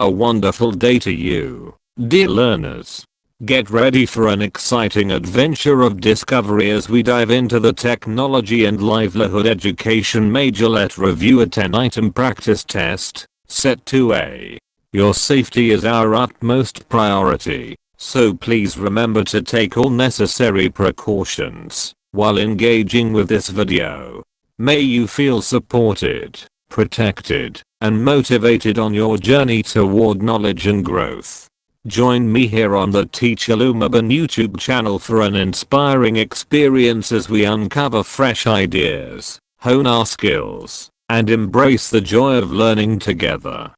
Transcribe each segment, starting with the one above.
A wonderful day to you, dear learners. Get ready for an exciting adventure of discovery as we dive into the technology and livelihood education major. Let's review a 10-item practice test, set 2A. Your safety is our utmost priority, so please remember to take all necessary precautions while engaging with this video. May you feel supported, protected, and motivated on your journey toward knowledge and growth. Join me here on the Teacher Lumaban YouTube channel for an inspiring experience as we uncover fresh ideas, hone our skills, and embrace the joy of learning together.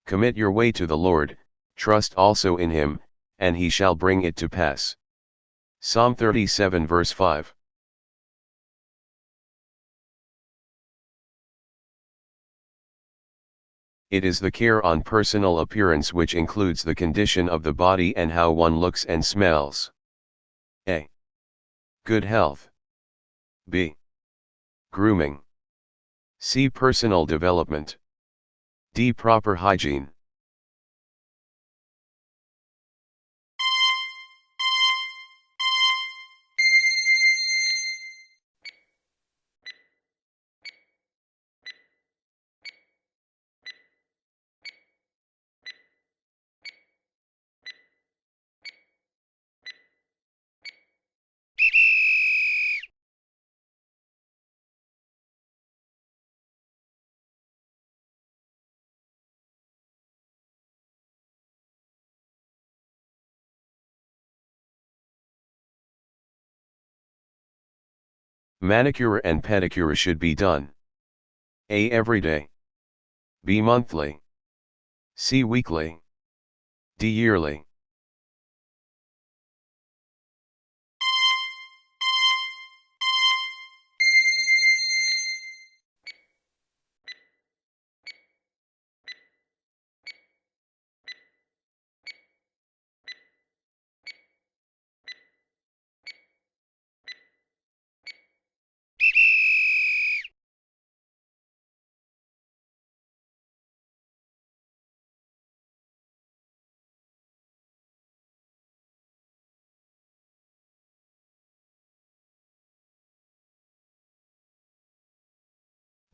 Commit your way to the Lord, trust also in him, and he shall bring it to pass. Psalm 37 verse 5. It is the care on personal appearance which includes the condition of the body and how one looks and smells. A. Good health. B. Grooming. C. Personal development. D. Proper hygiene. Manicure and pedicure should be done. A. Every day. B. Monthly. C. Weekly. D. Yearly.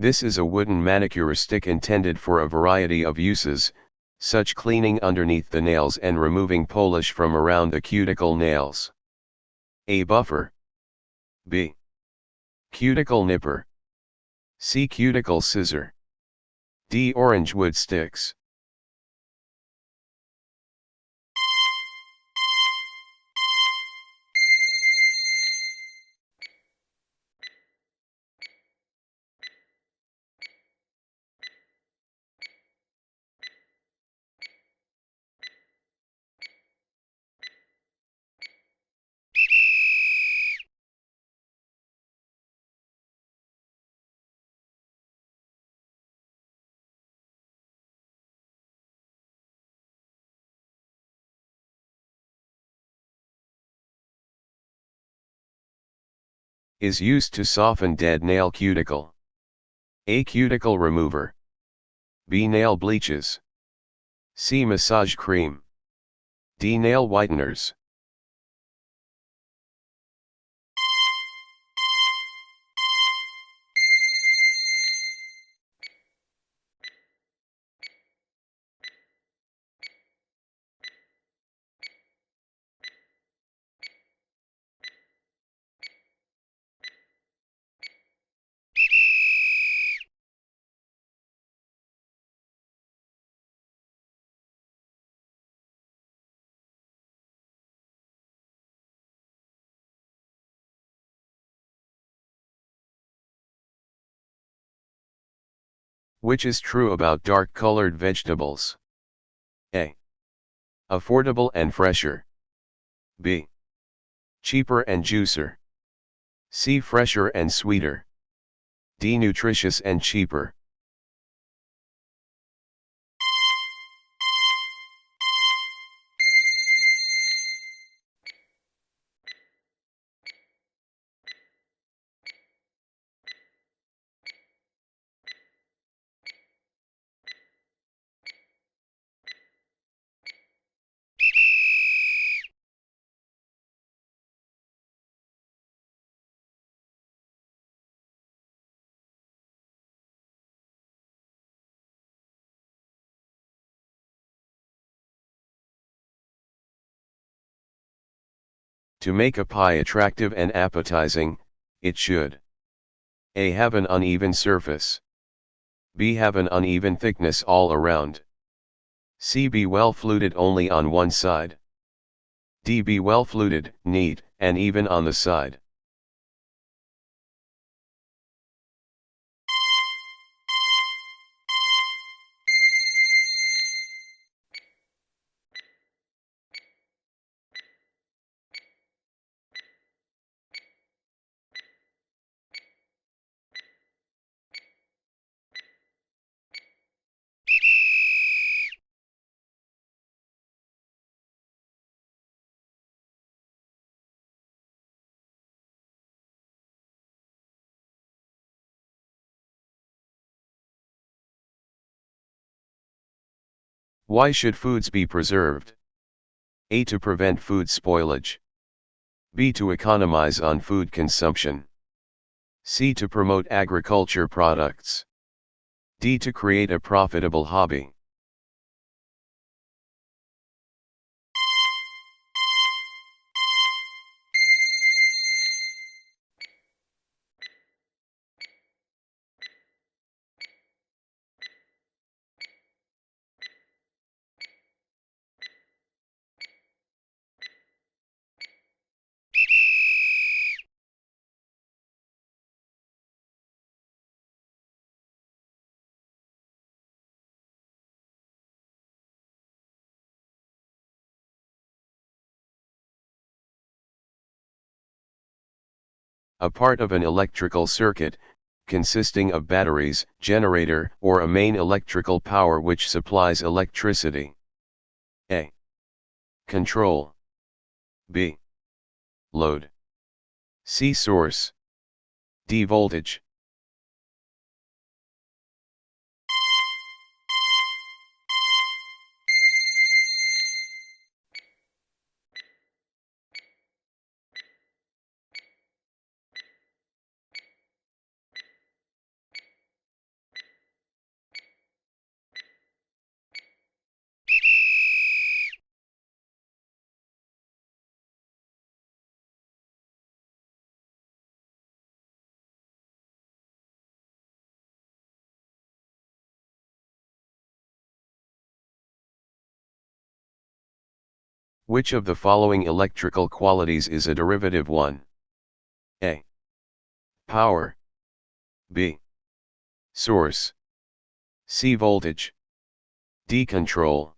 This is a wooden manicure stick intended for a variety of uses, such cleaning underneath the nails and removing polish from around the cuticle nails. A. Buffer. B. Cuticle nipper. C. Cuticle scissor. D. Orange wood sticks. Is used to soften dead nail cuticle. A. Cuticle remover. B. Nail bleaches. C. Massage cream. D. Nail whiteners. Which is true about dark-colored vegetables? A. Affordable and fresher. B. Cheaper and juicer. C. Fresher and sweeter. D. Nutritious and cheaper. To make a pie attractive and appetizing, it should A. Have an uneven surface. B. Have an uneven thickness all around. C. Be well fluted only on one side. D. Be well fluted, neat, and even on the side. Why should foods be preserved? A. To prevent food spoilage. B. To economize on food consumption. C. To promote agriculture products. D. To create a profitable hobby. A part of an electrical circuit, consisting of batteries, generator, or a main electrical power which supplies electricity. A. Control. B. Load. C. Source. D. Voltage. Which of the following electrical qualities is a derivative one? A. Power. B. Source. C. Voltage. D. Control.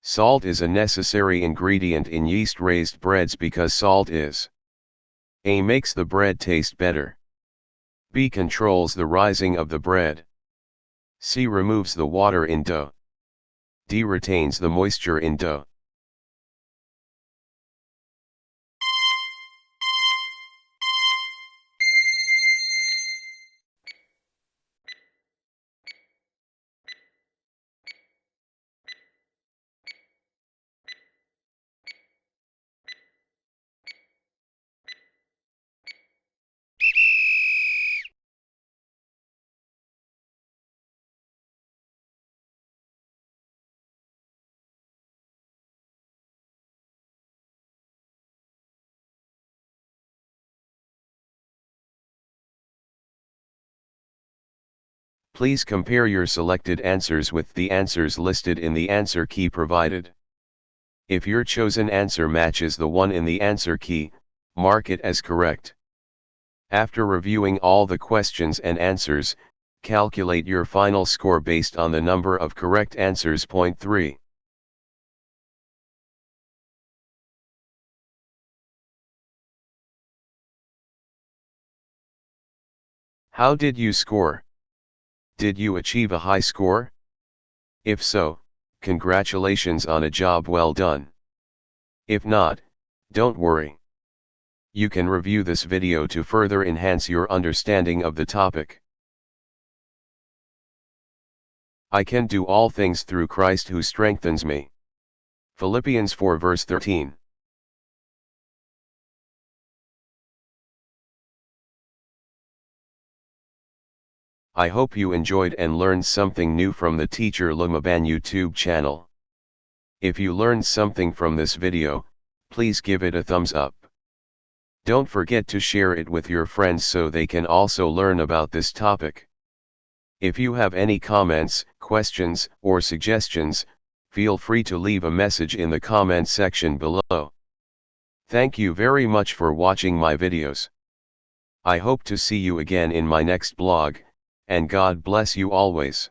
Salt is a necessary ingredient in yeast-raised breads because salt is A. Makes the bread taste better. B. Controls the rising of the bread. C. Removes the water in dough. D. Retains the moisture in dough. Please compare your selected answers with the answers listed in the answer key provided. If your chosen answer matches the one in the answer key, mark it as correct. After reviewing all the questions and answers, calculate your final score based on the number of correct answers. Point 3. How did you score? Did you achieve a high score? If so, congratulations on a job well done. If not, don't worry. You can review this video to further enhance your understanding of the topic. I can do all things through Christ who strengthens me. Philippians 4 verse 13. I hope you enjoyed and learned something new from the Teacher Lumaban YouTube channel. If you learned something from this video, please give it a thumbs up. Don't forget to share it with your friends so they can also learn about this topic. If you have any comments, questions, or suggestions, feel free to leave a message in the comment section below. Thank you very much for watching my videos. I hope to see you again in my next blog, and God bless you always.